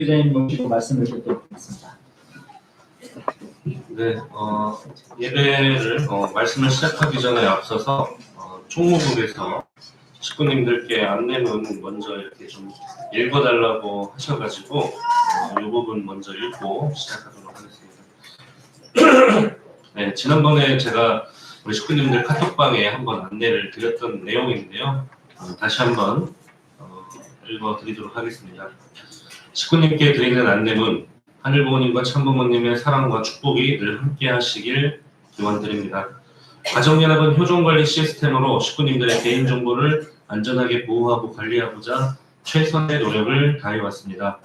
기자님 모시고 말씀을 듣도록 하겠습니다. 네, 예배를 말씀을 시작하기 전에 앞서서 총무국에서 식구님들께 안내문 먼저 이렇게 좀 읽어달라고 하셔가지고 이 부분 먼저 읽고 시작하도록 하겠습니다. 네, 지난번에 제가 우리 식구님들 카톡방에 한번 안내를 드렸던 내용인데요. 다시 한번 읽어드리도록 하겠습니다. 식구님께 드리는 안내문, 하늘부모님과 참부모님의 사랑과 축복이 늘 함께 하시길 기원드립니다. 가정연합은 효종관리 시스템으로 식구님들의 개인정보를 안전하게 보호하고 관리하고자 최선의 노력을 다해왔습니다.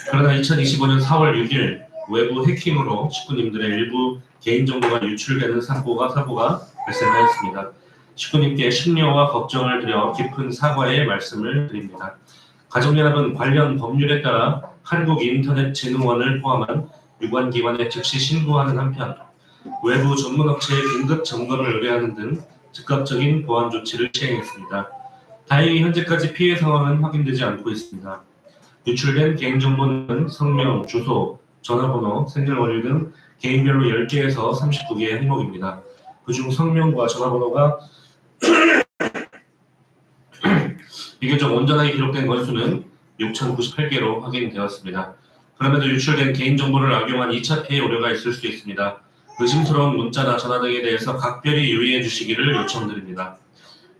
그러나 2025년 4월 6일 외부 해킹으로 식구님들의 일부 개인정보가 유출되는 사고가 발생하였습니다. 식구님께 심려와 걱정을 드려 깊은 사과의 말씀을 드립니다. 가정연합은 관련 법률에 따라 한국인터넷진흥원을 포함한 유관기관에 즉시 신고하는 한편 외부 전문업체의 긴급 점검을 의뢰하는 등 즉각적인 보안 조치를 시행했습니다. 다행히 현재까지 피해 상황은 확인되지 않고 있습니다. 유출된 개인정보는 성명, 주소, 전화번호, 생년월일 등 개인별로 10개에서 39개의 항목입니다. 그중 성명과 전화번호가 비교적 온전하게 기록된 건수는 6,098개로 확인되었습니다. 그럼에도 유출된 개인정보를 악용한 2차 피해 우려가 있을 수 있습니다. 의심스러운 문자나 전화 등에 대해서 각별히 유의해 주시기를 요청드립니다.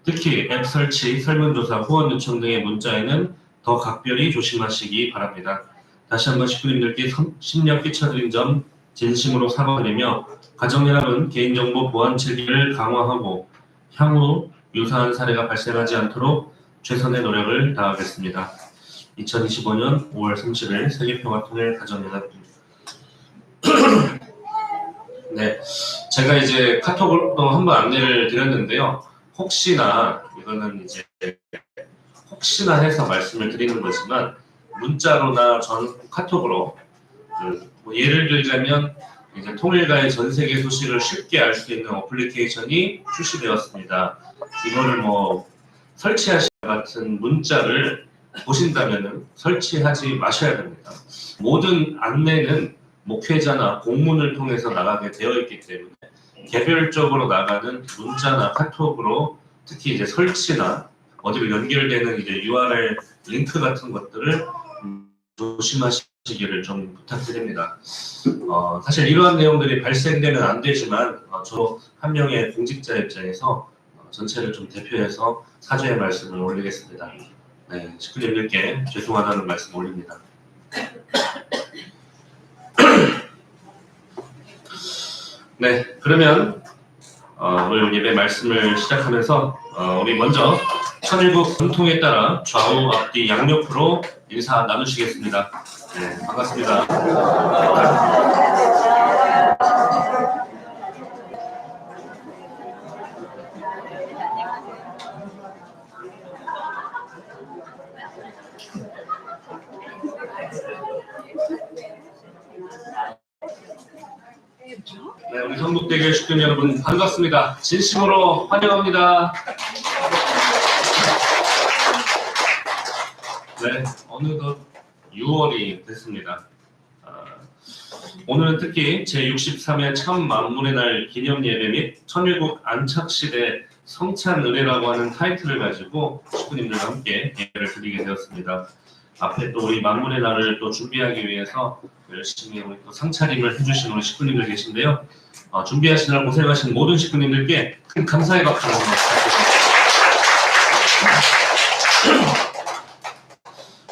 특히 앱 설치, 설문조사, 후원 요청 등의 문자에는 더 각별히 조심하시기 바랍니다. 다시 한번 식구님들께 심려 끼쳐드린 점 진심으로 사과드리며 가정연합은 개인정보 보안 체계를 강화하고 향후 유사한 사례가 발생하지 않도록 최선의 노력을 다하겠습니다. 2025년 5월 30일 세계평화통일 가정연합입니다. 네, 제가 이제 카톡으로 한번 안내를 드렸는데요. 혹시나 이거는 이제 혹시나 해서 말씀을 드리는 거지만 문자로나 카톡으로 뭐 예를 들자면 이제 통일가의 전 세계 소식을 쉽게 알 수 있는 어플리케이션이 출시되었습니다. 이거를 뭐 설치하시 같은 문자를 보신다면 설치하지 마셔야 됩니다. 모든 안내는 목회자나 공문을 통해서 나가게 되어 있기 때문에 개별적으로 나가는 문자나 카톡으로 특히 이제 설치나 어디로 연결되는 이제 URL 링크 같은 것들을 조심하시기를 좀 부탁드립니다. 사실 이러한 내용들이 발생되면 안 되지만 저도 한 명의 공직자 입장에서 전체를 좀 대표해서 사죄의 말씀을 올리겠습니다. 네, 식구님들께 죄송하다는 말씀 올립니다. 네, 그러면 오늘 예배 말씀을 시작하면서 우리 먼저 천일국 전통에 따라 좌우 앞뒤 양옆으로 인사 나누시겠습니다. 네, 반갑습니다. 네, 우리 성북대교회 식구 여러분 반갑습니다. 진심으로 환영합니다. 네, 어느덧 6월이 됐습니다. 오늘은 특히 제63회 참 만물의 날 기념 예배 및 천일국 안착시대 성찬 의례라고 하는 타이틀을 가지고 식구님들과 함께 예배를 드리게 되었습니다. 앞에 또 우리 만물의 날을 또 준비하기 위해서 열심히 우리 또 상차림을 해주신 우리 식구님들 계신데요. 준비하시느라 고생하신 모든 식구님들께 큰 감사의 박수 한번 부탁드립니다.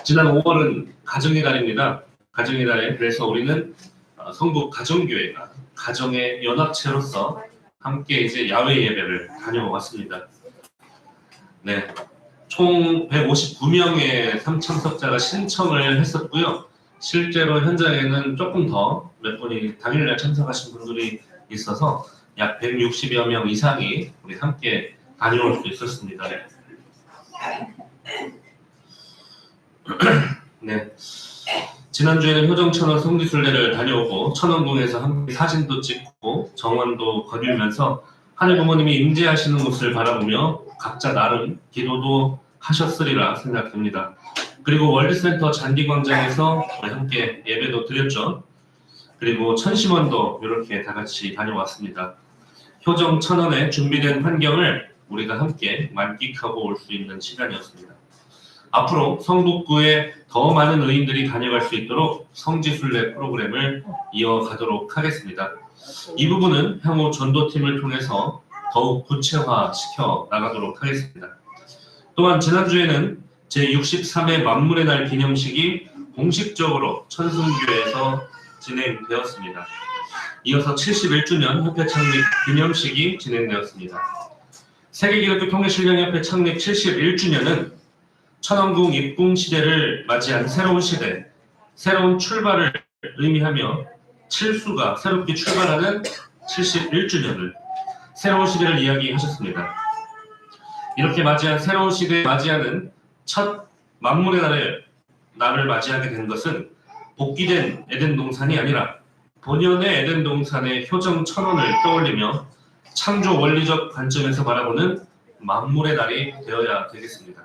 지난 5월은 가정의 달입니다. 가정의 달에 그래서 우리는 성북 가정교회가 가정의 연합체로서 함께 이제 야외 예배를 다녀왔습니다. 네, 총 159명의 참석자가 신청을 했었고요. 실제로 현장에는 조금 더 몇 분이 당일날 참석하신 분들이 있어서 약 160여 명 이상이 우리 함께 다녀올 수 있었습니다. 네, 지난주에는 효정천원 성지순례를 다녀오고 천원궁에서 함께 사진도 찍고 정원도 거닐면서 하늘 부모님이 임재하시는 곳을 바라보며 각자 나름 기도도 하셨으리라 생각됩니다. 그리고 월드센터 잔디광장에서 함께 예배도 드렸죠. 그리고 천심원도 이렇게 다 같이 다녀왔습니다. 효정 천원의 준비된 환경을 우리가 함께 만끽하고 올 수 있는 시간이었습니다. 앞으로 성북구에 더 많은 의인들이 다녀갈 수 있도록 성지순례 프로그램을 이어가도록 하겠습니다. 이 부분은 향후 전도팀을 통해서 더욱 구체화시켜 나가도록 하겠습니다. 또한 지난주에는 제63회 만물의 날 기념식이 공식적으로 천승교회에서 진행되었습니다. 이어서 71주년 협회 창립 기념식이 진행되었습니다. 세계기독교 통일신령협회 창립 71주년은 천왕궁 입궁 시대를 맞이한 새로운 시대, 새로운 출발을 의미하며 칠수가 새롭게 출발하는 71주년을 새로운 시대를 이야기하셨습니다. 이렇게 맞이한 새로운 시대에 맞이하는 첫 만물의 날을 맞이하게 된 것은 복귀된 에덴 동산이 아니라 본연의 에덴 동산의 효정 천원을 떠올리며 창조 원리적 관점에서 바라보는 만물의 날이 되어야 되겠습니다.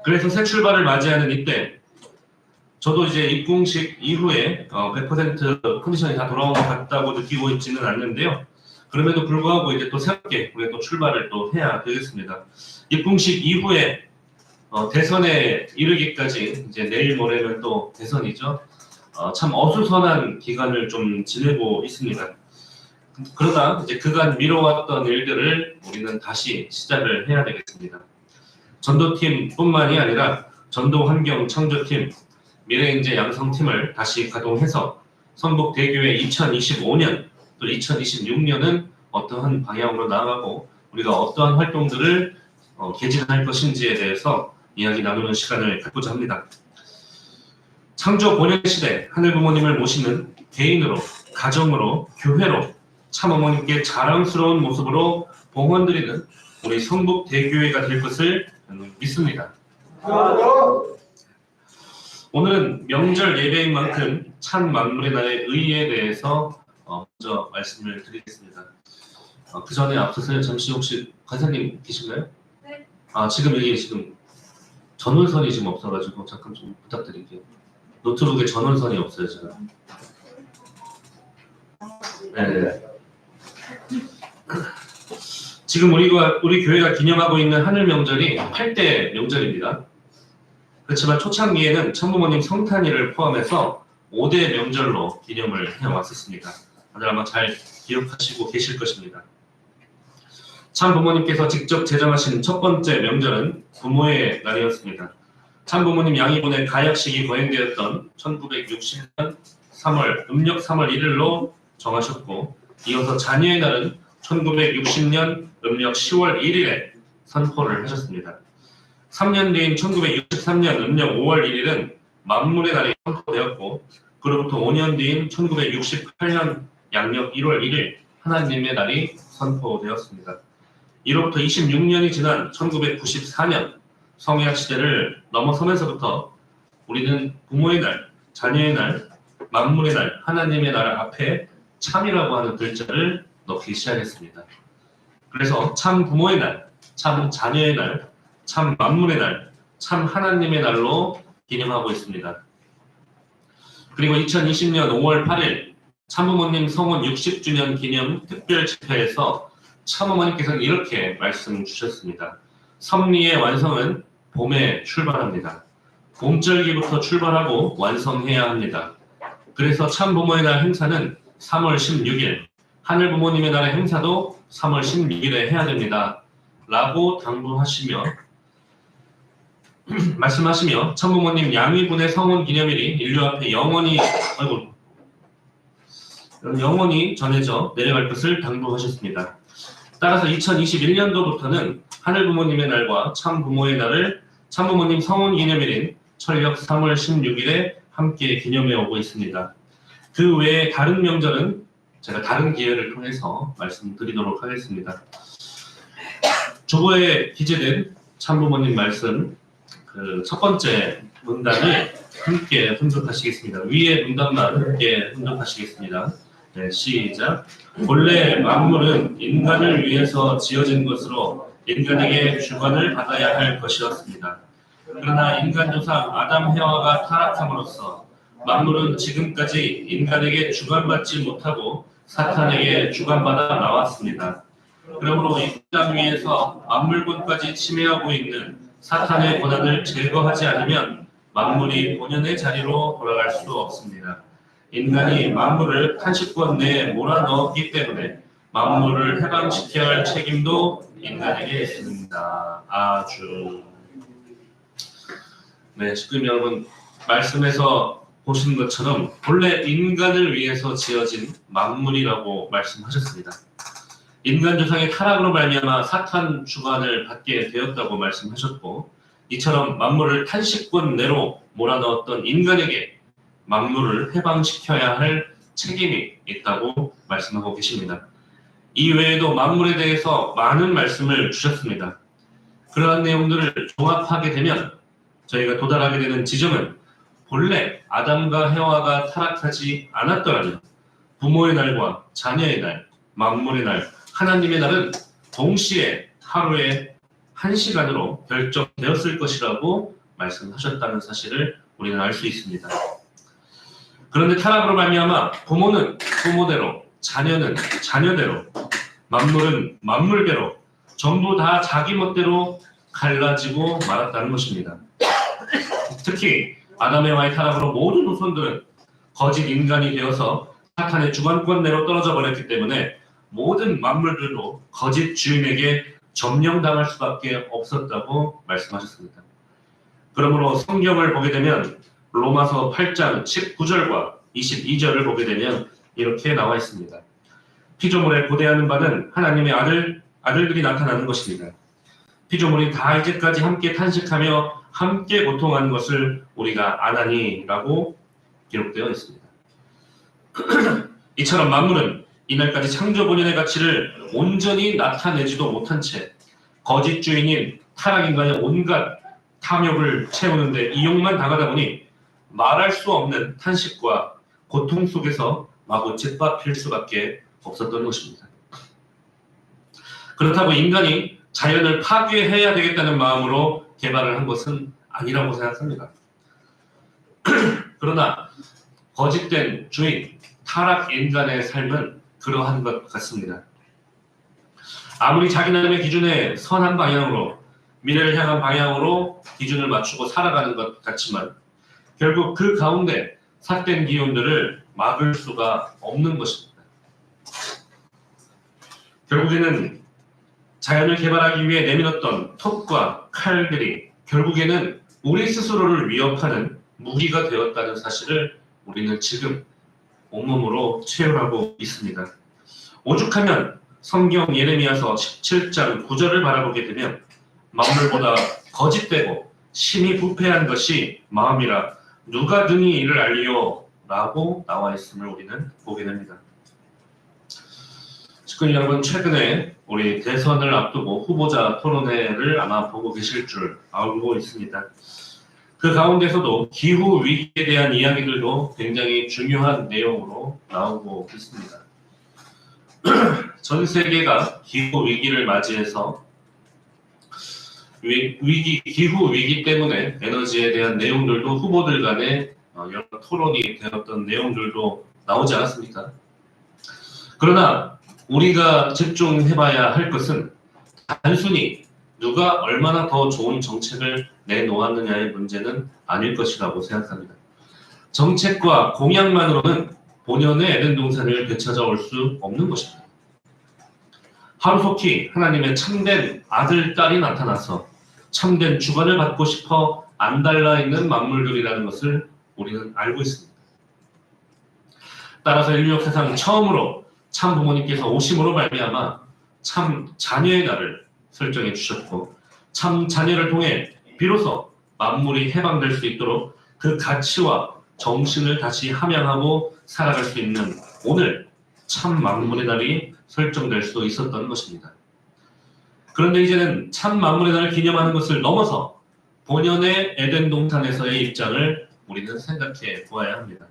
그래서 새 출발을 맞이하는 이때 저도 이제 입궁식 이후에 100% 컨디션이 다 돌아온 것 같다고 느끼고 있지는 않는데요. 그럼에도 불구하고 이제 또 새롭게 우리가 또 출발을 또 해야 되겠습니다. 입궁식 이후에 대선에 이르기까지 이제 내일 모레면 또 대선이죠. 참 어수선한 기간을 좀 지내고 있습니다. 그러다 이제 그간 미뤄왔던 일들을 우리는 다시 시작을 해야 되겠습니다. 전도팀뿐만이 아니라 전도환경 창조팀, 미래인재 양성팀을 다시 가동해서 성북대교회 2025년 또 2026년은 어떠한 방향으로 나아가고 우리가 어떠한 활동들을 개진할 것인지에 대해서 이야기 나누는 시간을 갖고자 합니다. 창조 본연 시대 하늘 부모님을 모시는 개인으로, 가정으로, 교회로 참 어머님께 자랑스러운 모습으로 봉헌드리는 우리 성북대교회가 될 것을 믿습니다. 오늘은 명절 예배인 만큼 참 만물의 날의 의의에 대해서 먼저 말씀을 드리겠습니다. 그 전에 앞서서 잠시 혹시 관사님 계신가요? 네. 지금 여기 지금 전원선이 지금 없어가지고 잠깐 좀 부탁드릴게요. 노트북에 전원선이 없어요 지금. 네. 지금 우리 교회가 기념하고 있는 하늘 명절이 8대 명절입니다. 그렇지만 초창기에는 천부모님 성탄일을 포함해서 5대 명절로 기념을 해왔었습니다. 다들 아마 잘 기억하시고 계실 것입니다. 참 부모님께서 직접 제정하신 첫 번째 명절은 부모의 날이었습니다. 참 부모님 양이분의 가약식이 거행되었던 1960년 3월 음력 3월 1일로 정하셨고, 이어서 자녀의 날은 1960년 음력 10월 1일에 선포를 하셨습니다. 3년 뒤인 1963년 음력 5월 1일은 만물의 날이 선포되었고, 그로부터 5년 뒤인 1968년 양력 1월 1일 하나님의 날이 선포되었습니다. 이로부터 26년이 지난 1994년 성약 시대를 넘어서면서부터 우리는 부모의 날, 자녀의 날, 만물의 날, 하나님의 날 앞에 참이라고 하는 글자를 넣기 시작했습니다. 그래서 참 부모의 날, 참 자녀의 날, 참 만물의 날, 참 하나님의 날로 기념하고 있습니다. 그리고 2020년 5월 8일 참부모님 성원 60주년 기념 특별 집회에서 참어머니께서는 이렇게 말씀 주셨습니다. 섭리의 완성은 봄에 출발합니다. 봄절기부터 출발하고 완성해야 합니다. 그래서 참부모의 날 행사는 3월 16일, 하늘부모님의 날의 행사도 3월 16일에 해야 됩니다. 라고 당부하시며 말씀하시며 참부모님 양위분의 성원 기념일이 인류 앞에 영원히 전해져 내려갈 것을 당부하셨습니다. 따라서 2021년도부터는 하늘부모님의 날과 참부모의 날을 참부모님 성원 기념일인 철력 3월 16일에 함께 기념해 오고 있습니다. 그 외에 다른 명절은 제가 다른 기회를 통해서 말씀드리도록 하겠습니다. 주보에 기재된 참부모님 말씀 그 첫 번째 문단을 함께 훈독하시겠습니다. 위에 문단만 함께 훈독하시겠습니다. 네, 시작. 본래 만물은 인간을 위해서 지어진 것으로 인간에게 주관을 받아야 할 것이었습니다. 그러나 인간 조상 아담 해와가 타락함으로써 만물은 지금까지 인간에게 주관받지 못하고 사탄에게 주관받아 나왔습니다. 그러므로 이 땅 위에서 만물권까지 침해하고 있는 사탄의 권한을 제거하지 않으면 만물이 본연의 자리로 돌아갈 수 없습니다. 인간이 만물을 탄식권 내에 몰아넣었기 때문에 만물을 해방시켜야 할 책임도 인간에게 있습니다. 아주 네, 식구님 여러분, 말씀에서 보신 것처럼 본래 인간을 위해서 지어진 만물이라고 말씀하셨습니다. 인간 조상의 타락으로 말미암아 사탄 주관을 받게 되었다고 말씀하셨고, 이처럼 만물을 탄식권 내로 몰아넣었던 인간에게 만물을 해방시켜야 할 책임이 있다고 말씀하고 계십니다. 이 외에도 만물에 대해서 많은 말씀을 주셨습니다. 그러한 내용들을 종합하게 되면 저희가 도달하게 되는 지점은 본래 아담과 해와가 타락하지 않았더라면 부모의 날과 자녀의 날, 만물의 날, 하나님의 날은 동시에 하루에 1시간으로 결정되었을 것이라고 말씀하셨다는 사실을 우리는 알 수 있습니다. 그런데 타락으로 말미암아 부모는 부모대로, 자녀는 자녀대로, 만물은 만물대로 전부 다 자기 멋대로 갈라지고 말았다는 것입니다. 특히 아담의와의 타락으로 모든 후손들은 거짓 인간이 되어서 사탄의 주관권 내로 떨어져 버렸기 때문에 모든 만물들도 거짓 주인에게 점령당할 수밖에 없었다고 말씀하셨습니다. 그러므로 성경을 보게 되면 로마서 8장 19절과 22절을 보게 되면 이렇게 나와 있습니다. 피조물에 고대하는 바는 하나님의 아들들이 나타나는 것입니다. 피조물이 다 이제까지 함께 탄식하며 함께 고통하는 것을 우리가 아나니라고 기록되어 있습니다. 이처럼 만물은 이날까지 창조 본연의 가치를 온전히 나타내지도 못한 채 거짓 주인인 타락인간의 온갖 탐욕을 채우는데 이용만 당하다 보니 말할 수 없는 탄식과 고통 속에서 마구 짓밟힐 수밖에 없었던 것입니다. 그렇다고 인간이 자연을 파괴해야 되겠다는 마음으로 개발을 한 것은 아니라고 생각합니다. 그러나 거짓된 주인, 타락 인간의 삶은 그러한 것 같습니다. 아무리 자기 나름의 기준에 선한 방향으로, 미래를 향한 방향으로 기준을 맞추고 살아가는 것 같지만 결국 그 가운데 삿된 기운들을 막을 수가 없는 것입니다. 결국에는 자연을 개발하기 위해 내밀었던 톱과 칼들이 결국에는 우리 스스로를 위협하는 무기가 되었다는 사실을 우리는 지금 온몸으로 체험하고 있습니다. 오죽하면 성경 예레미야서 17장 9절을 바라보게 되면 만물보다 거짓되고 심히 부패한 것이 마음이라 누가 능히 이를 알리요? 라고 나와 있음을 우리는 보게 됩니다. 식구님 여러분, 최근에 우리 대선을 앞두고 후보자 토론회를 아마 보고 계실 줄 알고 있습니다. 그 가운데서도 기후 위기에 대한 이야기들도 굉장히 중요한 내용으로 나오고 있습니다. 전 세계가 기후 위기를 맞이해서 기후 위기 때문에 에너지에 대한 내용들도 후보들 간에 여러 토론이 되었던 내용들도 나오지 않았습니까? 그러나 우리가 집중해봐야 할 것은 단순히 누가 얼마나 더 좋은 정책을 내놓았느냐의 문제는 아닐 것이라고 생각합니다. 정책과 공약만으로는 본연의 에덴 동산을 되찾아올 수 없는 것입니다. 하루속히 하나님의 참된 아들, 딸이 나타나서 참된 주관을 받고 싶어 안달나 있는 만물들이라는 것을 우리는 알고 있습니다. 따라서 인류 역사상 처음으로 참 부모님께서 오심으로 말미암아 참 자녀의 날을 설정해 주셨고 참 자녀를 통해 비로소 만물이 해방될 수 있도록 그 가치와 정신을 다시 함양하고 살아갈 수 있는 오늘 참 만물의 날이 설정될 수 있었던 것입니다. 그런데 이제는 참 만물의 날을 기념하는 것을 넘어서 본연의 에덴 동산에서의 입장을 우리는 생각해 보아야 합니다.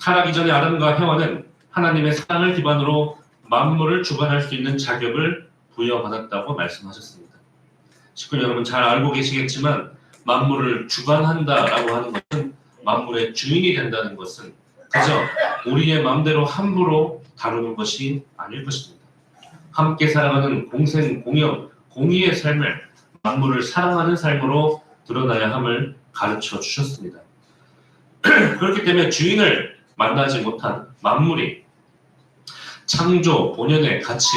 타락 이전의 아담과 해와는 하나님의 사랑을 기반으로 만물을 주관할 수 있는 자격을 부여받았다고 말씀하셨습니다. 식구 여러분 잘 알고 계시겠지만 만물을 주관한다라고 하는 것은 만물의 주인이 된다는 것은 그저 우리의 마음대로 함부로 다루는 것이 아닐 것입니다. 함께 살아가는 공생, 공영, 공의의 삶을 만물을 사랑하는 삶으로 드러나야 함을 가르쳐 주셨습니다. 그렇기 때문에 주인을 만나지 못한 만물이 창조 본연의 가치,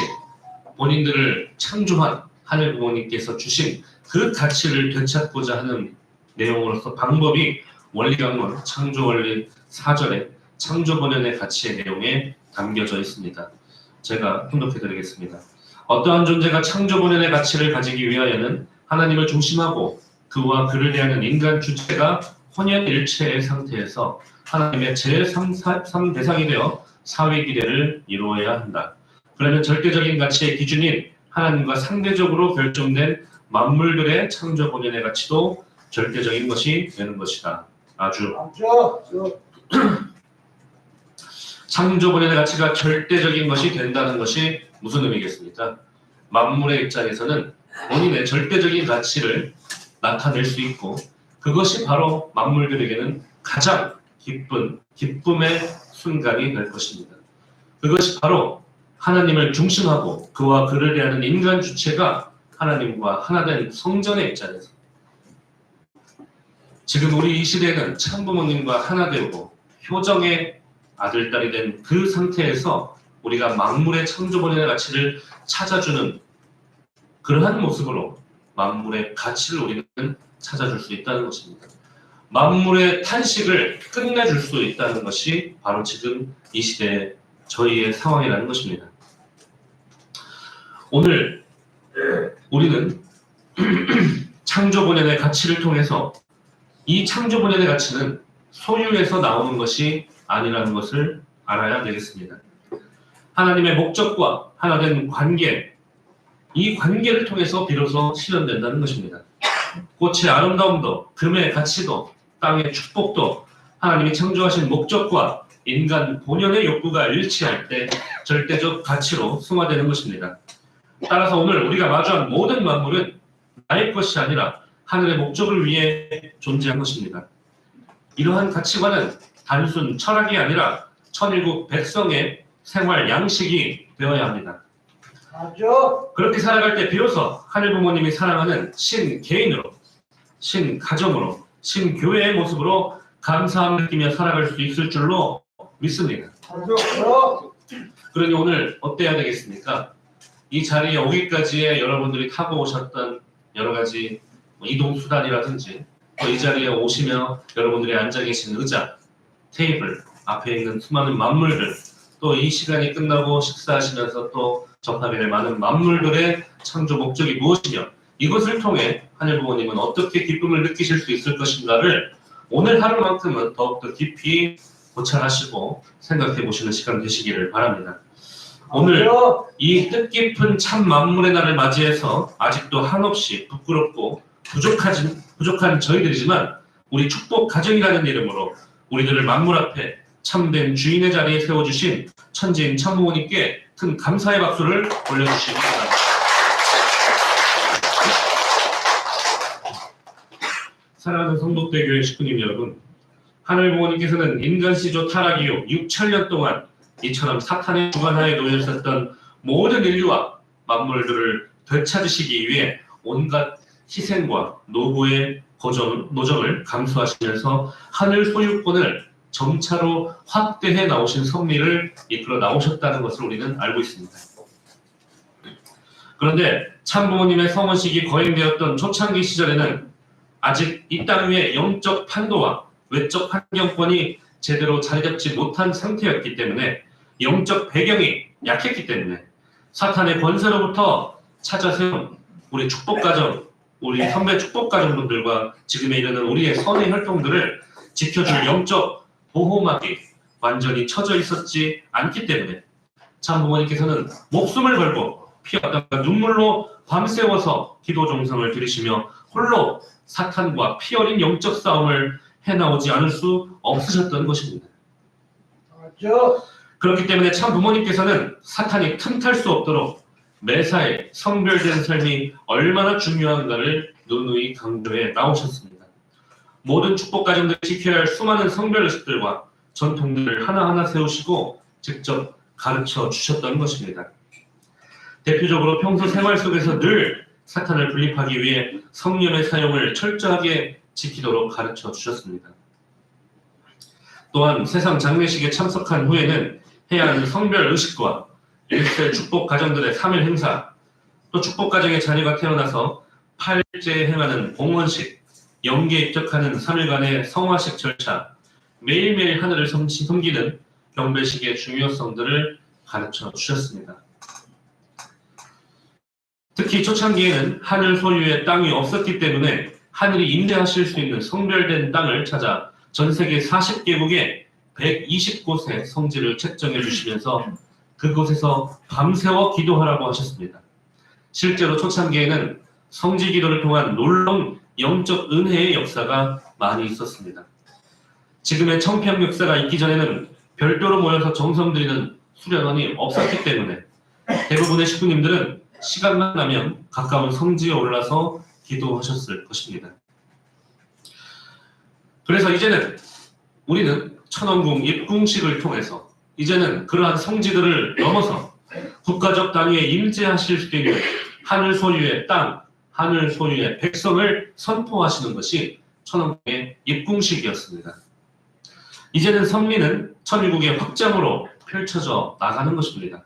본인들을 창조한 하늘 부모님께서 주신 그 가치를 되찾고자 하는 내용으로서 방법이 원리강론 창조원리 4절에 창조 본연의 가치의 내용에 담겨져 있습니다. 제가 통독해 드리겠습니다. 어떠한 존재가 창조 본연의 가치를 가지기 위하여는 하나님을 중심하고 그와 그를 대하는 인간 주체가 혼연일체의 상태에서 하나님의 제3 대상이 되어 사회기대를 이루어야 한다. 그러면 절대적인 가치의 기준인 하나님과 상대적으로 결정된 만물들의 창조 본연의 가치도 절대적인 것이 되는 것이다. 아주 창조 본연의 가치가 절대적인 것이 된다는 것이 무슨 의미겠습니까? 만물의 입장에서는 본인의 절대적인 가치를 나타낼 수 있고 그것이 바로 만물들에게는 가장 기쁨의 순간이 될 것입니다. 그것이 바로 하나님을 중심하고 그와 그를 대하는 인간 주체가 하나님과 하나된 성전의 입장에서 지금 우리 이 시대는 참부모님과 하나되고 효정의 아들, 딸이 된 그 상태에서 우리가 만물의 창조 본연의 가치를 찾아주는 그러한 모습으로 만물의 가치를 우리는 찾아줄 수 있다는 것입니다. 만물의 탄식을 끝내줄 수 있다는 것이 바로 지금 이 시대의 저희의 상황이라는 것입니다. 오늘 우리는 창조 본연의 가치를 통해서 이 창조 본연의 가치는 소유에서 나오는 것이 아니라는 것을 알아야 되겠습니다. 하나님의 목적과 하나된 관계, 이 관계를 통해서 비로소 실현된다는 것입니다. 꽃의 아름다움도, 금의 가치도, 땅의 축복도 하나님이 창조하신 목적과 인간 본연의 욕구가 일치할 때 절대적 가치로 승화되는 것입니다. 따라서 오늘 우리가 마주한 모든 만물은 나의 것이 아니라 하늘의 목적을 위해 존재한 것입니다. 이러한 가치관은 단순 철학이 아니라 천일국 백성의 생활 양식이 되어야 합니다. 그렇게 살아갈 때 비로소 하늘 부모님이 사랑하는 신 개인으로, 신 가정으로, 신 교회의 모습으로 감사함을 느끼며 살아갈 수 있을 줄로 믿습니다. 그러니 오늘 어때야 되겠습니까? 이 자리에 오기까지에 여러분들이 타고 오셨던 여러 가지 이동 수단이라든지 또 이 자리에 오시며 여러분들이 앉아 계신 의자, 테이블, 앞에 있는 수많은 만물들, 또 이 시간이 끝나고 식사하시면서 또 접하게 될 많은 만물들의 창조 목적이 무엇이며 이것을 통해 하늘 부모님은 어떻게 기쁨을 느끼실 수 있을 것인가를 오늘 하루만큼은 더욱더 깊이 고찰하시고 생각해 보시는 시간 되시기를 바랍니다. 오늘 이 뜻깊은 참 만물의 날을 맞이해서 아직도 한없이 부끄럽고 부족한 저희들이지만 우리 축복 가정이라는 이름으로 우리들을 만물 앞에 참된 주인의 자리에 세워주신 천지인 참부모님께 큰 감사의 박수를 올려주시기 바랍니다. 사랑하는 성북대교회 식구님 여러분, 하늘 부모님께서는 인간 시조 타락 이후 6,000년 동안 이처럼 사탄의 주관하에 놓여 있었던 모든 인류와 만물들을 되찾으시기 위해 온갖 희생과 노고의 노정을 감수하시면서 하늘 소유권을 점차로 확대해 나오신 섭리를 이끌어 나오셨다는 것을 우리는 알고 있습니다. 그런데 참부모님의 성원식이 거행되었던 초창기 시절에는 아직 이 땅 위에 영적 판도와 외적 환경권이 제대로 자리 잡지 못한 상태였기 때문에 영적 배경이 약했기 때문에 사탄의 권세로부터 찾아세운 우리 축복가정, 우리 선배 축복가정분들과 지금에 이르는 우리의 선의 혈통들을 지켜줄 영적 보호막이 완전히 쳐져 있었지 않기 때문에 참부모님께서는 목숨을 걸고 피와 땀과 눈물로 밤새워서 기도 종성을 들이시며 홀로 사탄과 피 어린 영적 싸움을 해나오지 않을 수 없으셨던 것입니다. 그렇기 때문에 참 부모님께서는 사탄이 틈탈 수 없도록 매사에 성별된 삶이 얼마나 중요한가를 누누이 강조해 나오셨습니다. 모든 축복 가정들이 지켜야 할 수많은 성별 의식들과 전통들을 하나하나 세우시고 직접 가르쳐 주셨던 것입니다. 대표적으로 평소 생활 속에서 늘 사탄을 분립하기 위해 성령의 사용을 철저하게 지키도록 가르쳐 주셨습니다. 또한 세상 장례식에 참석한 후에는 해야 하는 성별 의식과 1세 축복 가정들의 3일 행사, 또 축복 가정의 자녀가 태어나서 8째 행하는 봉헌식, 영계 입적하는 3일간의 성화식 절차, 매일매일 하늘을 섬기는 경배식의 중요성들을 가르쳐 주셨습니다. 특히 초창기에는 하늘 소유의 땅이 없었기 때문에 하늘이 임대하실 수 있는 성별된 땅을 찾아 전 세계 40개국에 120곳의 성지를 책정해 주시면서 그곳에서 밤새워 기도하라고 하셨습니다. 실제로 초창기에는 성지 기도를 통한 놀라운 영적 은혜의 역사가 많이 있었습니다. 지금의 청평 역사가 있기 전에는 별도로 모여서 정성 들이는 수련원이 없었기 때문에 대부분의 식구님들은 시간만 나면 가까운 성지에 올라서 기도하셨을 것입니다. 그래서 이제는 우리는 천원궁 입궁식을 통해서 이제는 그러한 성지들을 넘어서 국가적 단위에 임재하실 수 있는 하늘 소유의 땅, 하늘 소유의 백성을 선포하시는 것이 천원궁의 입궁식이었습니다. 이제는 선미는 천일국의 확장으로 펼쳐져 나가는 것입니다.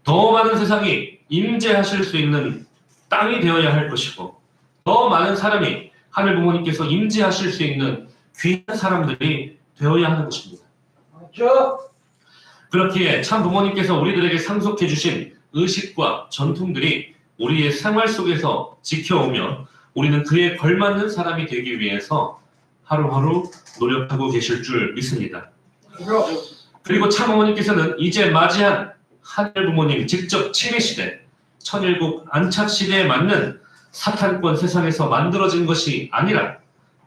더 많은 세상이 임재하실 수 있는 땅이 되어야 할 것이고 더 많은 사람이 하늘 부모님께서 임재하실 수 있는 귀한 사람들이 되어야 하는 것입니다. 그렇기에 참 부모님께서 우리들에게 상속해 주신 의식과 전통들이 우리의 생활 속에서 지켜오며 우리는 그에 걸맞는 사람이 되기 위해서 하루하루 노력하고 계실 줄 믿습니다. 그리고 참 어머니께서는 이제 맞이한 하늘 부모님 직접 침해 시대, 천일국 안착 시대에 맞는 사탄권 세상에서 만들어진 것이 아니라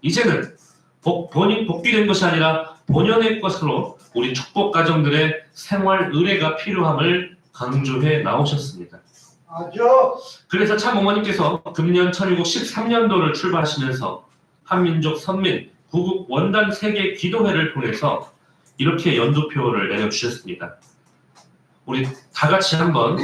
이제는 복귀된 것이 아니라 본연의 것으로 우리 축복 가정들의 생활 의례가 필요함을 강조해 나오셨습니다. 그래서 참 어머니께서 금년 천일국 13년도를 출발하시면서 한민족 선민 구국 원단 세계 기도회를 통해서 이렇게 연두표를 내려주셨습니다. 우리 다 같이 한번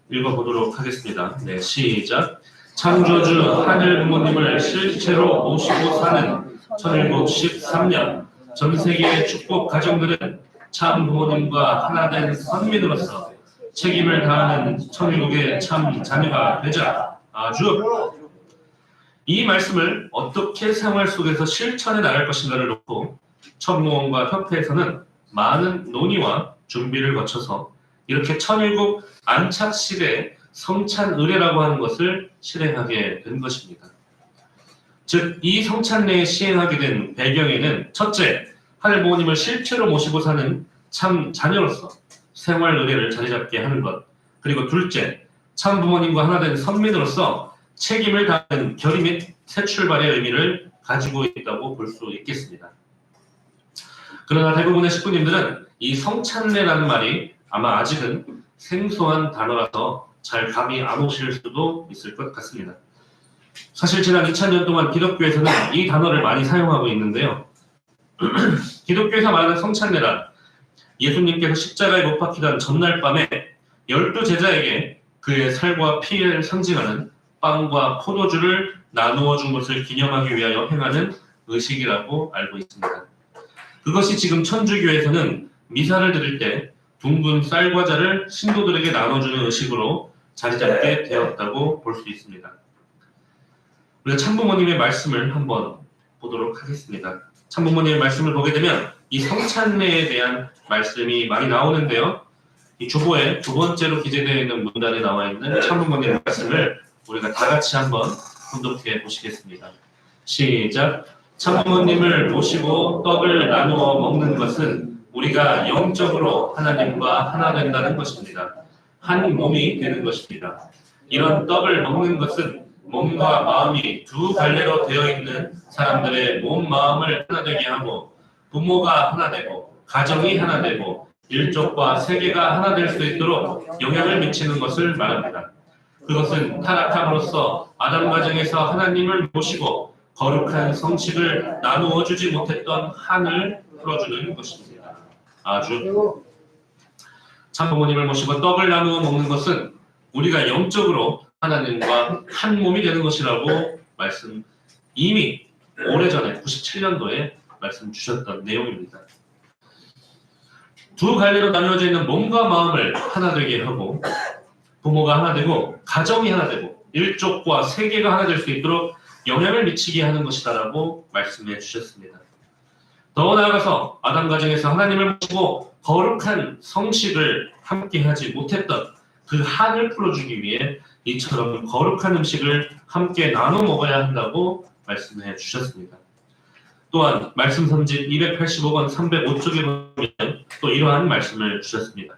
읽어보도록 하겠습니다. 네, 시작. 창조주 하늘 부모님을 실체로 모시고 사는 천일국 13년 전 세계의 축복 가정들은 참 부모님과 하나된 선민으로서 책임을 다하는 천일국의 참 자녀가 되자. 아주 이 말씀을 어떻게 생활 속에서 실천해 나갈 것인가를 놓고 천무원과 협회에서는 많은 논의와 준비를 거쳐서 이렇게 천일국 안착식의 성찬 의례라고 하는 것을 실행하게 된 것입니다. 즉, 이 성찬례에 시행하게 된 배경에는 첫째, 하늘 부모님을 실체로 모시고 사는 참 자녀로서 생활 의례를 자리 잡게 하는 것, 그리고 둘째, 참 부모님과 하나된 선민으로서 책임을 다하는 결의 및 새 출발의 의미를 가지고 있다고 볼 수 있겠습니다. 그러나 대부분의 식구님들은 이 성찬례라는 말이 아마 아직은 생소한 단어라서 잘 감이 안 오실 수도 있을 것 같습니다. 사실 지난 2000년 동안 기독교에서는 이 단어를 많이 사용하고 있는데요. 기독교에서 말하는 성찬례란 예수님께서 십자가에 못 박히던 전날 밤에 12제자에게 그의 살과 피를 상징하는 빵과 포도주를 나누어 준 것을 기념하기 위하여 행하는 의식이라고 알고 있습니다. 그것이 지금 천주교에서는 미사를 드릴 때 둥근 쌀과자를 신도들에게 나눠주는 의식으로 자리 잡게 되었다고 볼 수 있습니다. 우리가 참부모님의 말씀을 한번 보도록 하겠습니다. 참부모님의 말씀을 보게 되면 이 성찬례에 대한 말씀이 많이 나오는데요. 이 주보에 두 번째로 기재되어 있는 문단에 나와 있는 참부모님의 말씀을 우리가 다 같이 한번 분독해 보시겠습니다. 시작. 참부모님을 모시고 떡을 나누어 먹는 것은 우리가 영적으로 하나님과 하나 된다는 것입니다. 한 몸이 되는 것입니다. 이런 떡을 먹는 것은 몸과 마음이 두 갈래로 되어 있는 사람들의 몸, 마음을 하나 되게 하고 부모가 하나 되고 가정이 하나 되고 일족과 세계가 하나 될 수 있도록 영향을 미치는 것을 말합니다. 그것은 타락함으로써 아담 가정에서 하나님을 모시고 거룩한 성식을 나누어 주지 못했던 한을 풀어주는 것입니다. 아주 참 부모님을 모시고 떡을 나누어 먹는 것은 우리가 영적으로 하나님과 한 몸이 되는 것이라고 말씀 이미 오래전에 97년도에 말씀 주셨던 내용입니다. 두 갈래로 나누어져 있는 몸과 마음을 하나 되게 하고 부모가 하나 되고 가정이 하나 되고 일족과 세계가 하나 될 수 있도록 영향을 미치게 하는 것이다라고 말씀해 주셨습니다. 더 나아가서 아담 가정에서 하나님을 모시고 거룩한 성식을 함께 하지 못했던 그 한을 풀어주기 위해 이처럼 거룩한 음식을 함께 나눠 먹어야 한다고 말씀해 주셨습니다. 또한 말씀 선지 285권 305쪽에 보면 또 이러한 말씀을 주셨습니다.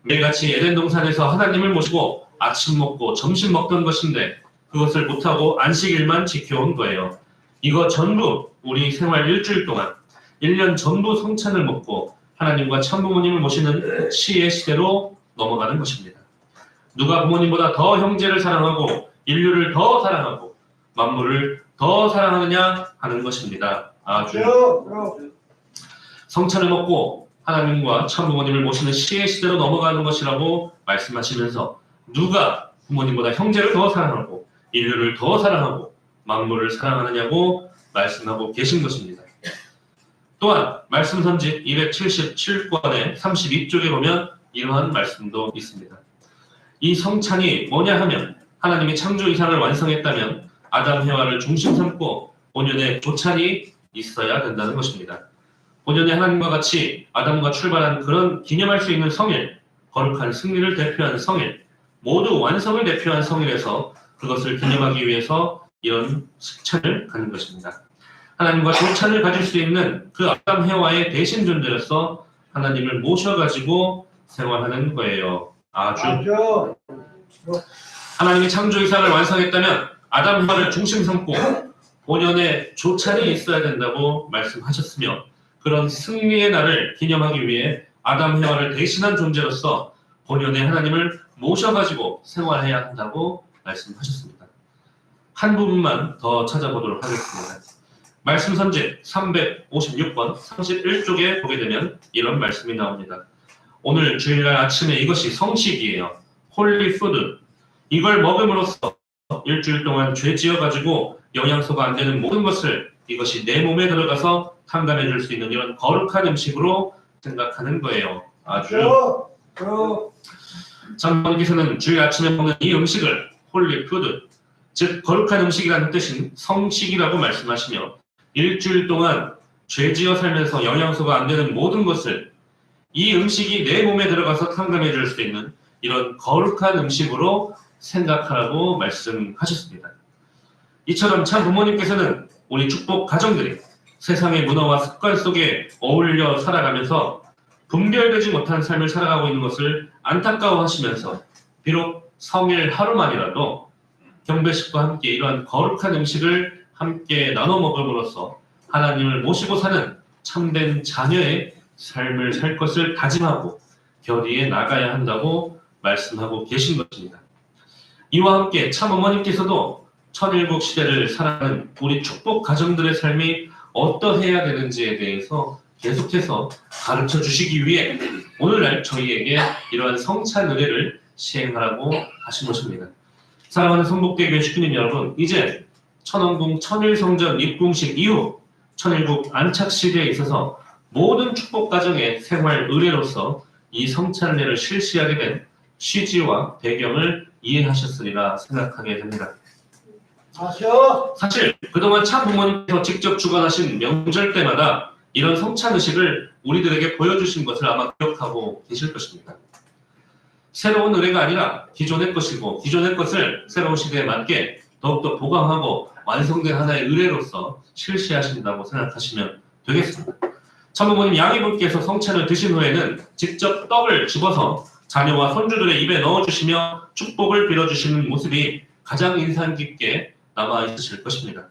매일같이 에덴 동산에서 하나님을 모시고 아침 먹고 점심 먹던 것인데 그것을 못하고 안식일만 지켜온 거예요. 이거 전부 우리 생활 일주일 동안 1년 전부 성찬을 먹고 하나님과 참부모님을 모시는 시의 시대로 넘어가는 것입니다. 누가 부모님보다 더 형제를 사랑하고 인류를 더 사랑하고 만물을 더 사랑하느냐 하는 것입니다. 아주 성찬을 먹고 하나님과 참부모님을 모시는 시의 시대로 넘어가는 것이라고 말씀하시면서 누가 부모님보다 형제를 더 사랑하고 인류를 더 사랑하고 만물을 사랑하느냐고 말씀하고 계신 것입니다. 또한 말씀 선지 277권의 32쪽에 보면 이러한 말씀도 있습니다. 이 성찬이 뭐냐 하면 하나님이 창조 이상을 완성했다면 아담 해와를 중심 삼고 본연의 조찬이 있어야 된다는 것입니다. 본연의 하나님과 같이 아담과 출발한 그런 기념할 수 있는 성일, 거룩한 승리를 대표한 성일, 모두 완성을 대표한 성일에서 그것을 기념하기 위해서 이런 식찬을 갖는 것입니다. 하나님과 조찬을 가질 수 있는 그 아담 해와의 대신 존재로서 하나님을 모셔가지고 생활하는 거예요. 아주 하나님이 창조 이상을 완성했다면 아담 해와를 중심 삼고 본연의 조찬이 있어야 된다고 말씀하셨으며 그런 승리의 날을 기념하기 위해 아담 해와를 대신한 존재로서 본연의 하나님을 모셔가지고 생활해야 한다고 말씀하셨습니다. 한 부분만 더 찾아보도록 하겠습니다. 말씀 선지 356번 31쪽에 보게 되면 이런 말씀이 나옵니다. 오늘 주일날 아침에 이것이 성식이에요. 홀리 푸드. 이걸 먹음으로써 일주일 동안 죄 지어가지고 영양소가 안 되는 모든 것을 이것이 내 몸에 들어가서 탕감해 줄 수 있는 이런 거룩한 음식으로 생각하는 거예요. 아주 장로님께서는 주일 아침에 먹는 이 음식을 홀리 푸드, 즉 거룩한 음식이라는 뜻인 성식이라고 말씀하시며 일주일 동안 죄 지어 살면서 영양소가 안 되는 모든 것을 이 음식이 내 몸에 들어가서 탕감해 줄 수 있는 이런 거룩한 음식으로 생각하라고 말씀하셨습니다. 이처럼 참 부모님께서는 우리 축복 가정들이 세상의 문화와 습관 속에 어울려 살아가면서 분별되지 못한 삶을 살아가고 있는 것을 안타까워하시면서 비록 성일 하루만이라도 경배식과 함께 이러한 거룩한 음식을 함께 나눠 먹음으로써 하나님을 모시고 사는 참된 자녀의 삶을 살 것을 다짐하고 결의해 나가야 한다고 말씀하고 계신 것입니다. 이와 함께 참 어머님께서도 천일국 시대를 살아가는 우리 축복 가정들의 삶이 어떠해야 되는지에 대해서 계속해서 가르쳐 주시기 위해 오늘날 저희에게 이러한 성찬 의례를 시행하라고 하신 것입니다. 사랑하는 성북대교회 식구님 여러분, 이제 천왕궁 천일성전 입궁식 이후 천일국 안착 시대에 있어서 모든 축복 가정의 생활 의례로서 이 성찬례를 실시하게 된 취지와 배경을 이해하셨으리라 생각하게 됩니다. 사실 그동안 참 부모님께서 직접 주관하신 명절 때마다 이런 성찬 의식을 우리들에게 보여주신 것을 아마 기억하고 계실 것입니다. 새로운 의례가 아니라 기존의 것이고 기존의 것을 새로운 시대에 맞게 더욱더 보강하고 완성된 하나의 의례로서 실시하신다고 생각하시면 되겠습니다. 참부모님 양이분께서 성찬을 드신 후에는 직접 떡을 집어서 자녀와 손주들의 입에 넣어주시며 축복을 빌어주시는 모습이 가장 인상 깊게 남아있으실 것입니다.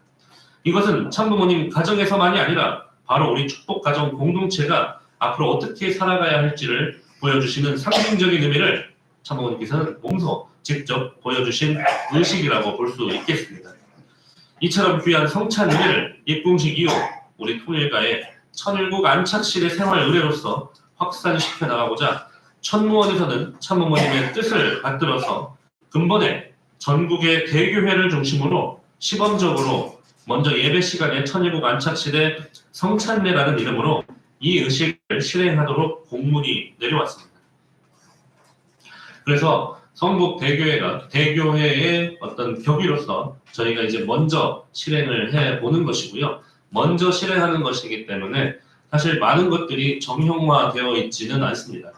이것은 참부모님 가정에서만이 아니라 바로 우리 축복 가정 공동체가 앞으로 어떻게 살아가야 할지를 보여주시는 상징적인 의미를 참부모님께서는 몸소 직접 보여주신 의식이라고 볼 수 있겠습니다. 이처럼 귀한 성찬 의례를 입궁식 이후 우리 통일가의 천일국 안착실의 생활 의례로서 확산시켜 나가고자 천무원에서는 참부모님의 뜻을 받들어서 근본에 전국의 대교회를 중심으로 시범적으로 먼저 예배 시간에 천일국 안착실의 성찬례라는 이름으로 이 의식을 실행하도록 공문이 내려왔습니다. 그래서 성북 대교회의 어떤 격의로서 저희가 이제 먼저 실행을 해보는 것이고요. 먼저 실행하는 것이기 때문에 사실 많은 것들이 정형화되어 있지는 않습니다.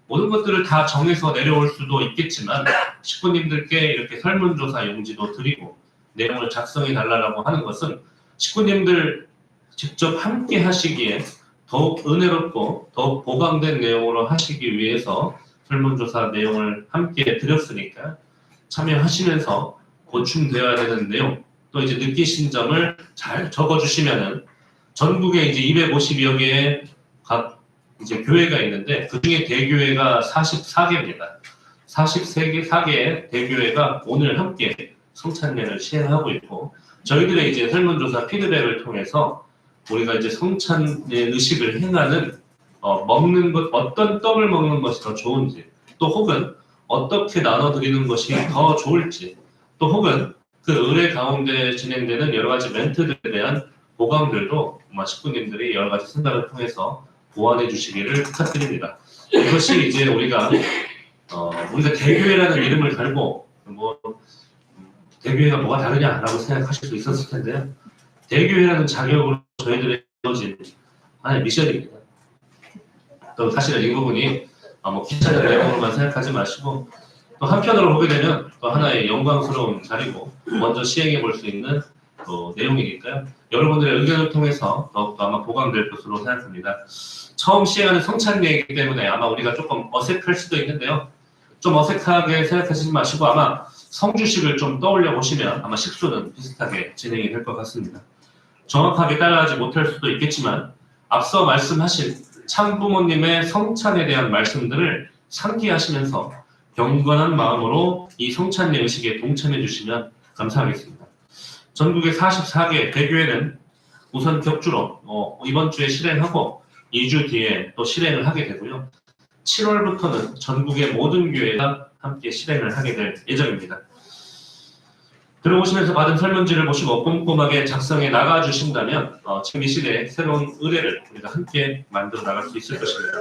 모든 것들을 다 정해서 내려올 수도 있겠지만 식구님들께 이렇게 설문조사 용지도 드리고 내용을 작성해 달라고 하는 것은 식구님들 직접 함께 하시기에 더욱 은혜롭고 더욱 보강된 내용으로 하시기 위해서 설문조사 내용을 함께 드렸으니까 참여하시면서 보충되어야 되는 내용 또 이제 느끼신 점을 잘 적어주시면은 전국에 이제 252여 개의 각 이제 교회가 있는데 그 중에 대교회가 44개입니다. 44개의 대교회가 오늘 함께 성찬례를 시행하고 있고 저희들의 이제 설문조사 피드백을 통해서 우리가 이제 성찬례 의식을 행하는 먹는 것 어떤 떡을 먹는 것이 더 좋은지 또 혹은 어떻게 나눠드리는 것이 더 좋을지 또 혹은 그 의례 가운데 진행되는 여러 가지 멘트들에 대한 보강들도 아마 식구님들이 여러 가지 생각을 통해서 보완해 주시기를 부탁드립니다. 이것이 이제 우리가 대교회라는 이름을 달고 뭐 대교회가 뭐가 다르냐라고 생각하실 수 있었을 텐데요. 대교회라는 자격으로 저희들의 이루어진 하나의 미션입니다. 또 사실은 이 부분이 뭐 귀찮은 내용으로만 생각하지 마시고 또 한편으로 보게 되면 또 하나의 영광스러운 자리고 먼저 시행해 볼 수 있는 또 내용이니까요. 여러분들의 의견을 통해서 더욱더 아마 보강될 것으로 생각합니다. 처음 시행하는 성찬례이기 때문에 아마 우리가 조금 어색할 수도 있는데요. 좀 어색하게 생각하시지 마시고 아마 성주식을 좀 떠올려 보시면 아마 식수는 비슷하게 진행이 될 것 같습니다. 정확하게 따라하지 못할 수도 있겠지만 앞서 말씀하신 참부모님의 성찬에 대한 말씀들을 상기하시면서 경건한 마음으로 이 성찬례 의식에 동참해 주시면 감사하겠습니다. 전국의 44개 대교회는 우선 격주로 이번 주에 실행하고 2주 뒤에 또 실행을 하게 되고요. 7월부터는 전국의 모든 교회가 함께 실행을 하게 될 예정입니다. 들어오시면서 받은 설문지를 보시고 꼼꼼하게 작성해 나가 주신다면 지금 이 시대에 새로운 의례를 우리가 함께 만들어 나갈 수 있을 것입니다.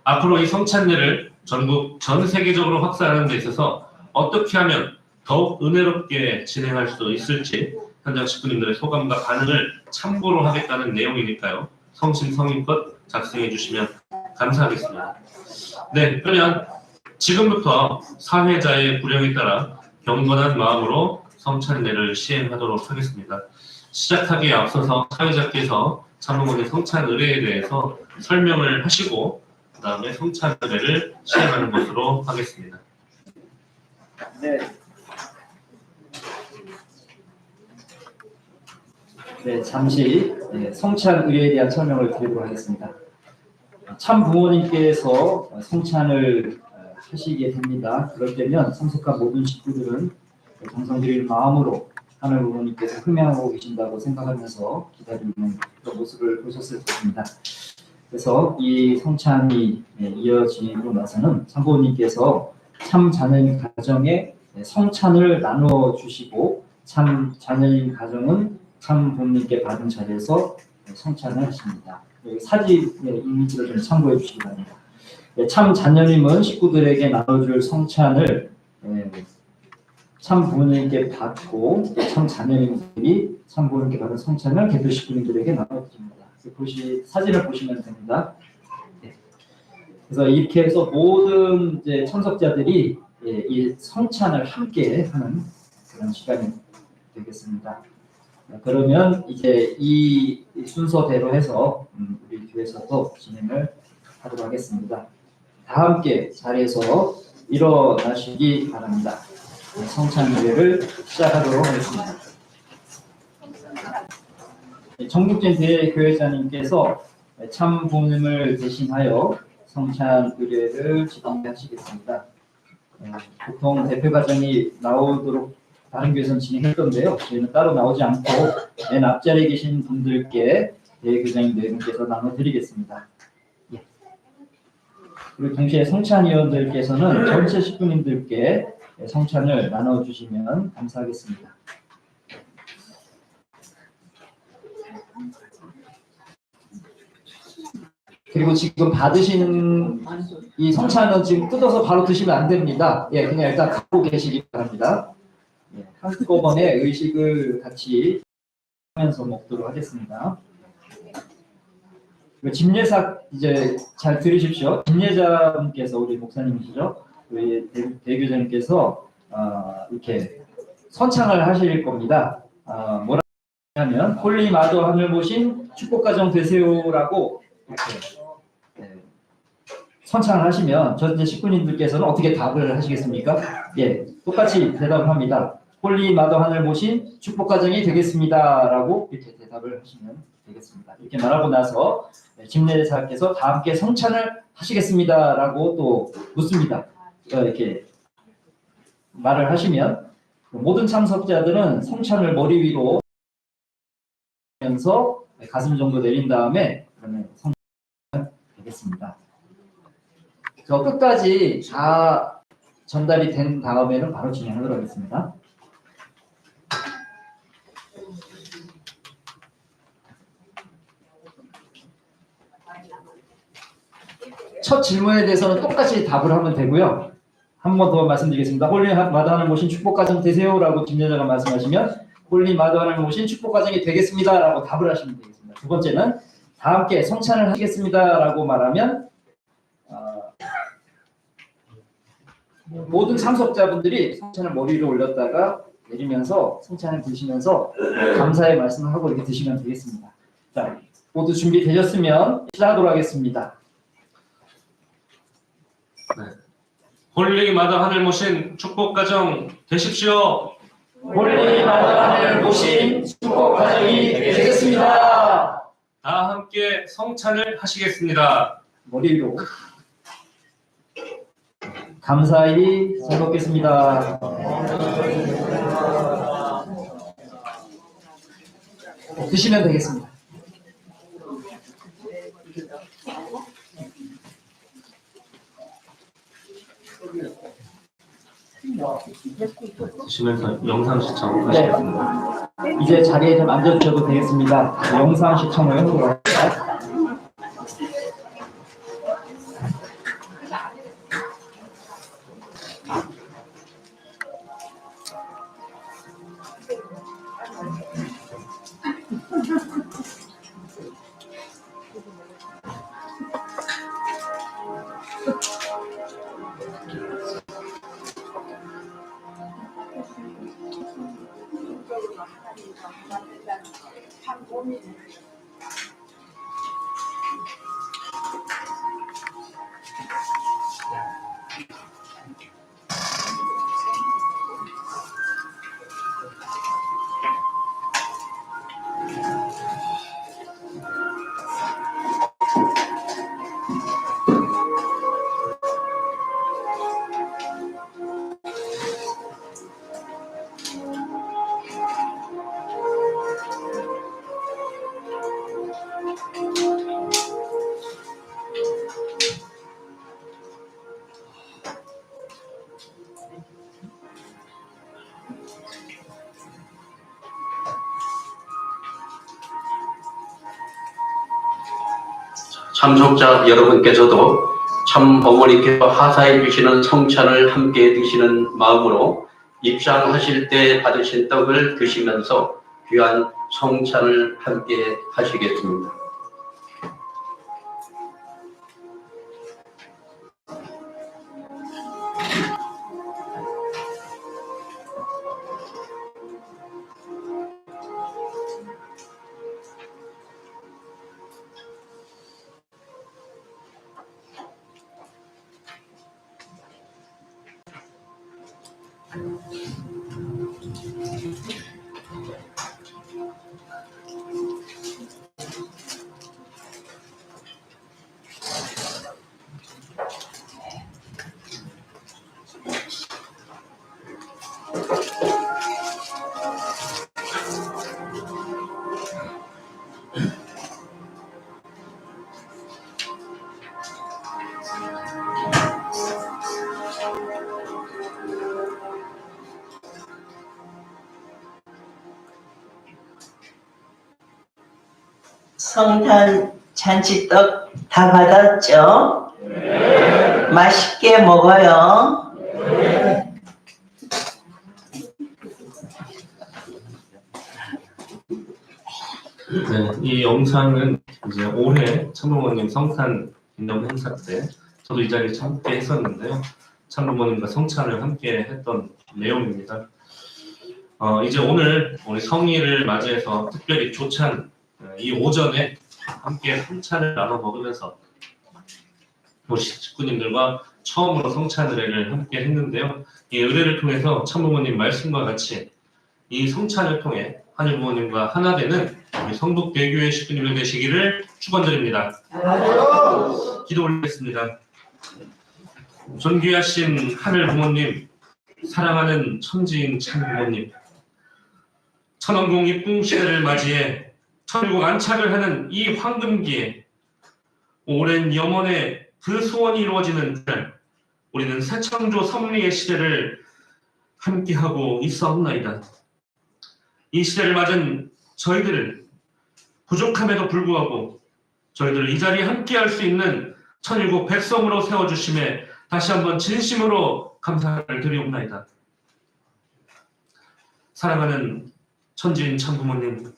앞으로 이 성찬례를 전국 전 세계적으로 확산하는 데 있어서 어떻게 하면 더욱 은혜롭게 진행할 수 있을지 현장 식구님들의 소감과 반응을 참고로 하겠다는 내용이니까요. 성심성의껏 작성해 주시면 감사하겠습니다. 네, 그러면 지금부터 사회자의 구령에 따라 경건한 마음으로 성찬례를 시행하도록 하겠습니다. 시작하기에 앞서서 사회자께서 참부모님 성찬 의례에 대해서 설명을 하시고 그 다음에 성찬 의례를 시행하는 것으로 하겠습니다. 네, 잠시 성찬 의례에 대한 설명을 드리도록 하겠습니다. 참 부모님께서 성찬을 하시게 됩니다. 그럴 때면 참석한 모든 식구들은 정성 들이는 마음으로 하늘 부모님께서 흠양하고 계신다고 생각하면서 기다리는 그런 모습을 보셨을 것입니다. 그래서 이 성찬이 이어지고 나서는 참부모님께서 참 자녀인 가정에 성찬을 나누어 주시고 참 자녀인 가정은 참 부모님께 받은 자리에서 성찬을 하십니다. 여기 사진 이미지를 좀 참고해 주시기 바랍니다. 참 자녀님은 식구들에게 나눠줄 성찬을 참 부모님께 받고 참 자녀님들이 참 부모님께 받은 성찬을 개표 식구님들에게 나눠드립니다. 사진을 보시면 됩니다. 그래서 이렇게 해서 모든 이제 참석자들이 이 성찬을 함께 하는 그런 시간이 되겠습니다. 그러면 이제 이 순서대로 해서 우리 교회에서도 진행을 하도록 하겠습니다. 다 함께 자리에서 일어나시기 바랍니다. 성찬 예배를 시작하도록 하겠습니다. 정국진 대교회자님께서 참 부모님을 대신하여 성찬 의례를 진행하시겠습니다. 보통 대표 과정이 나오도록 다른 교회에서는 진행했던데요. 저희는 따로 나오지 않고 맨 앞자리에 계신 분들께 대교장님 네 분께서 나눠드리겠습니다. 예. 그리고 동시에 성찬위원들께서는 전체 식구님들께 성찬을 나눠주시면 감사하겠습니다. 그리고 지금 받으시는 이 성찬은 지금 뜯어서 바로 드시면 안 됩니다. 예, 그냥 일단 갖고 계시기 바랍니다. 예, 한꺼번에 의식을 같이 하면서 먹도록 하겠습니다. 집례사 이제 잘 들으십시오. 집례자분께서 우리 목사님이시죠? 우리 대교장님께서 이렇게 선창을 하실 겁니다. 뭐라고 하면 홀리 마더 하늘 보신 축복가정 되세요라고 이렇게 선창을 하시면 전체 식구님들께서는 어떻게 답을 하시겠습니까? 예, 똑같이 대답을 합니다. 홀리 마더 하늘 보신 축복가정이 되겠습니다라고 이렇게 대답을 하시면 되겠습니다. 이렇게 말하고 나서 집례사께서 다 함께 성찬을 하시겠습니다라고 또 묻습니다. 이렇게 말을 하시면 모든 참석자들은 성찬을 머리 위로 하면서 가슴 정도 내린 다음에 그러면 성찬을 되겠습니다. 저 끝까지 다 전달이 된 다음에는 바로 진행하도록 하겠습니다. 첫 질문에 대해서는 똑같이 답을 하면 되고요. 한 번 더 말씀드리겠습니다. 홀리 마더 하늘 모신 축복가정 되세요라고 집례자가 말씀하시면 홀리 마더 하늘 모신 축복가정이 되겠습니다라고 답을 하시면 되겠습니다. 두 번째는 다 함께 성찬을 하겠습니다라고 말하면 모든 참석자분들이 성찬을 머리 위로 올렸다가 내리면서 성찬을 드시면서 감사의 말씀을 하고 이렇게 드시면 되겠습니다. 자, 모두 준비되셨으면 시작하도록 하겠습니다. 네. 홀리 마더 하늘 모신 축복가정 되십시오. 홀리 마더 하늘 모신 축복가정이 되겠습니다. 다 함께 성찬을 하시겠습니다. 머리 위로 감사히 잘 먹겠습니다. 드시면 되겠습니다. 드시면서 영상 시청하시겠습니다. 네. 이제 자리에 좀 앉아주셔도 되겠습니다. 영상 시청을 하도록 하겠습니다. 참석자 여러분께서도 참 어머니께서 하사해 주시는 성찬을 함께 드시는 마음으로 입상하실 때 받으신 떡을 드시면서 귀한 성찬을 함께 하시겠습니다. 성탄 잔치떡 다 받았죠? 맛있게 먹어요. 네, 이 영상은 이제 올해 참부모님 성탄 기념 행사 때 저도 이 자리에 함께 했었는데요. 참부모님과 성찬을 함께 했던 내용입니다. 이제 오늘 우리 성의를 맞이해서 특별히 조찬 이 오전에 함께 성찬을 나눠 먹으면서 우리 식구님들과 처음으로 성찬 의례를 함께 했는데요. 이 의례를 통해서 참부모님 말씀과 같이 이 성찬을 통해 하늘 부모님과 하나 되는 우리 성북대교회 식구님들 되시기를 축원드립니다. 기도 올리겠습니다. 존귀하신 하늘 부모님, 사랑하는 천지인 참 부모님, 천원공 입궁 시대를 맞이해 천일국 안착을 하는 이 황금기에 오랜 염원의 그 소원이 이루어지는 그날, 우리는 새창조 섭리의 시대를 함께하고 있사옵나이다. 이 시대를 맞은 저희들을 부족함에도 불구하고 저희들을 이 자리에 함께할 수 있는 천일국 백성으로 세워주심에 다시 한번 진심으로 감사를 드리옵나이다. 사랑하는 천지인 참부모님,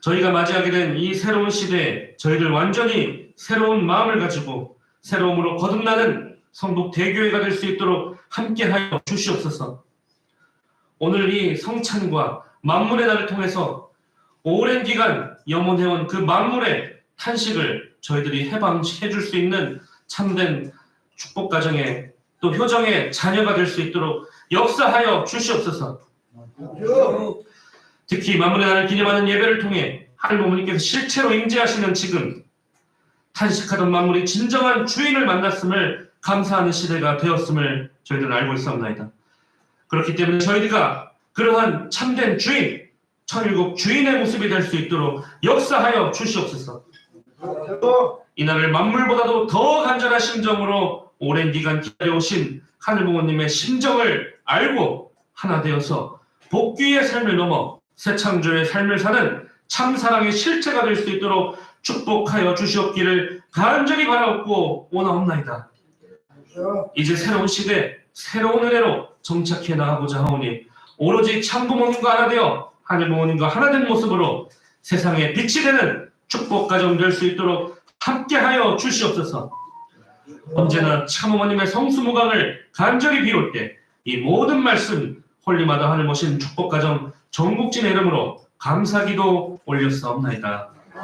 저희가 맞이하게 된 이 새로운 시대에 저희들 완전히 새로운 마음을 가지고 새로움으로 거듭나는 성북대교회가 될 수 있도록 함께하여 주시옵소서. 오늘 이 성찬과 만물의 날을 통해서 오랜 기간 염원해온 그 만물의 탄식을 저희들이 해방해 줄 수 있는 참된 축복 가정의 또 효정의 자녀가 될 수 있도록 역사하여 주시옵소서. 특히 만물의 날을 기념하는 예배를 통해 하늘 부모님께서 실체로 임재하시는 지금 탄식하던 만물이 진정한 주인을 만났음을 감사하는 시대가 되었음을 저희들은 알고 있사옵나이다. 그렇기 때문에 저희가 그러한 참된 주인, 천일국 주인의 모습이 될 수 있도록 역사하여 주시옵소서. 이날을 만물보다도 더 간절한 심정으로 오랜 기간 기다려오신 하늘 부모님의 심정을 알고 하나 되어서 복귀의 삶을 넘어 새 창조의 삶을 사는 참사랑의 실체가 될 수 있도록 축복하여 주시옵기를 간절히 바라옵고 원하옵나이다. 이제 새로운 시대, 새로운 은혜로 정착해 나가고자 하오니 오로지 참부모님과 하나 되어 하늘 부모님과 하나 된 모습으로 세상에 빛이 되는 축복 가정 될 수 있도록 함께하여 주시옵소서. 언제나 참부모님의 성수무강을 간절히 비울 때 이 모든 말씀 홀리마다 하늘 모신 축복 가정 정국진의 이름으로 감사기도 올렸사옵나이다.